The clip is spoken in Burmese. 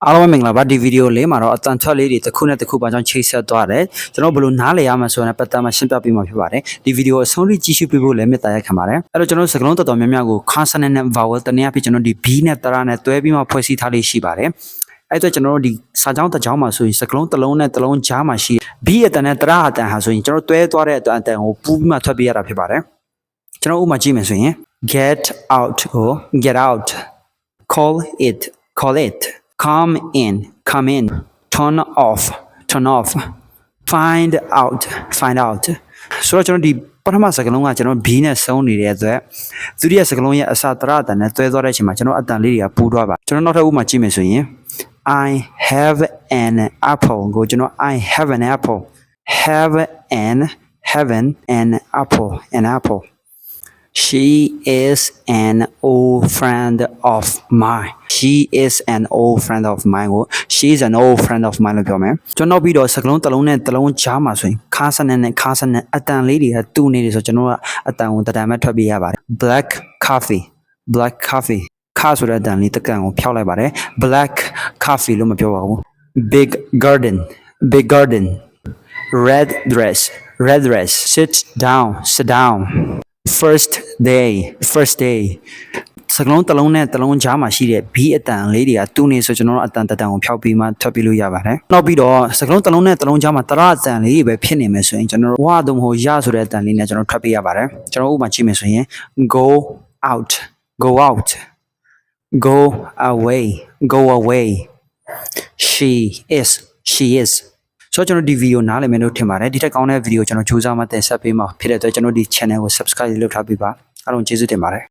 အားလုံးပဲမင်္ဂလာပါဒီဗီဒီယိုလေးမှာတော့အတန်ထွက်လေးတွေတစ်ခုနဲ့တစ်ခုပါကြောင့်ချိတ်ဆက်သွားတယ်ကျွန်တော်ဘယ်လိုနားလည်ရမှာဆိုရင်ပတ်သက်မှရှင်းပြပေးမှာဖြစ်ပါတယ်ဒီဗီဒီယိုအဆုံးထိကြည့်ရှုပေးဖို့လည်းမေတ္တာရက်ခံပါတယ်အဲ့တော့ကျွန်တော်စကားလုံးတော်တော်များများကို consonant နဲ့ vowel တနည်းအားဖြင့်ကျွန်တော်ဒီ b နဲ့တရနဲ့တွဲပြီးမှဖွဲ့စည်းထားလေးရှိပါတယ်အဲ့တော့ကျွန်တော်တို့ဒီစာကြောင်းတစ်ကြောင်းမှာဆိုရင်စကားလုံးတစ်လုံးနဲ့တစ်လုံးကြားမှာရှိ b အတန်နဲ့တရအတန်ဟာဆိုရင်ကျွန်တော်တွဲသွားတဲ့အတန်ကိုပူးပြီးမှထွက်ပေးရတာဖြစ်ပါတယ်ကျွန်တော်ဥပမာကြည့်မယ်ဆိုရင် get out ကို get out call it come in turn off find out ဆိုတော့ကျွန်တော်ဒီပထမစကားလုံးကကျွန်တော် b နဲ့ဆုံးနေတဲ့အတွက်ဒုတိယစကားလုံးရဲ့အစတရအတန်နဲ့တွဲသွားတဲ့အချိန်မှာကျွန်တော်အတန်လေးတွေကပူးသွားပါကျွန်တော်နောက်ထပ်ဥပမာကြည့်မယ်ဆိုရင် I have an apple ကိုကျွန်တော် I have an apple an apple She is an old friend of mine. She is an old friend of mine. She is an old friend of mine လို့ပြောမယ်ကျွန်တော်ပြီးတော့စကားလုံးတစ်လုံးနဲ့တစ်လုံးကြားမှာဆိုရင် consonant နဲ့ consonant အတန်လေးတွေကတူနေတယ်ဆိုကျွန်တော်ကအတန်ကိုတတန်မဲ့ထွက်ပေးရပါတယ် black coffee ခါဆိုတဲ့အတန်လေးတကန်ကိုဖျောက်လိုက်ပါတယ် black coffee လို့မပြောပါဘူး big garden red dress sit down first day စကလုံးတစ်လုံးနဲ့တစ်လုံးကြားမှာရှိတဲ့ b အတန်လေးတွေကတူနေဆိုကျွန်တော်တို့အတန်တန်ကိုဖျောက်ပြီးမှထွက်ပြီးလို့ရပါတယ်နောက်ပြီးတော့စကလုံးတစ်လုံးနဲ့တစ်လုံးကြားမှာတရအတန်လေးတွေပဲဖြစ်နေမယ်ဆိုရင်ကျွန်တော်တို့ဝါတုံဟိုရဆိုတဲ့အတန်လေးနဲ့ကျွန်တော်ထွက်ပေးရပါတယ်ကျွန်တော်ဥပမာကြည့်မယ်ဆိုရင် go out go away she isဆိုတော့ကျွန်တော်ဒီဗီဒီယိုနားလည်မယ်လို့ထင်ပါတယ်ဒီထက်ကောင်းတဲ့ဗီဒီယိုကျွန်တော်စူးစမ်းမှတင်ဆက်ပေးမှာဖြစ်တဲ့အတွက်ကျွန်တော်ဒီ channel ကို subscribe လုပ်ထားပေးပါအားလုံးကျေးဇူးတင်ပါတယ်